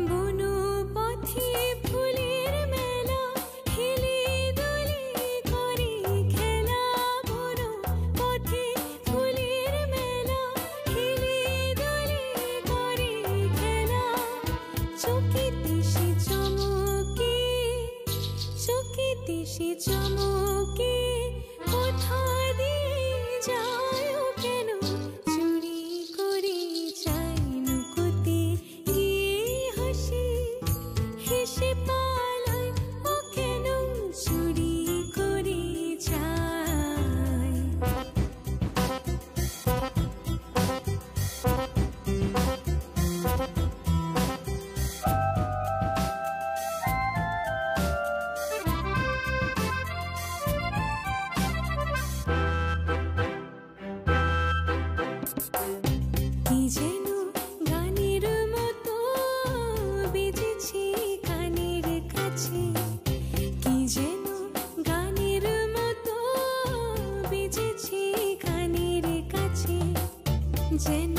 বনো পথে ফুলের মেলা, হেলে দুলে করে খেলা। বনো পথে ফুলের মেলা, হেলে দুলে করে খেলা। চকিতে সে চমকে, চকিতে সে চমকে, কোথা দিয়ে যায় ও কেন চুরি করে যায় নুকোতে গিয়ে হাসি। হেসে পালায় ও কেন চুরি করে যায়। কি যেন গানের মতো বেজেছে কানের কাছে, কি যেন গানের মতো বেজেছে কানের কাছে। যেন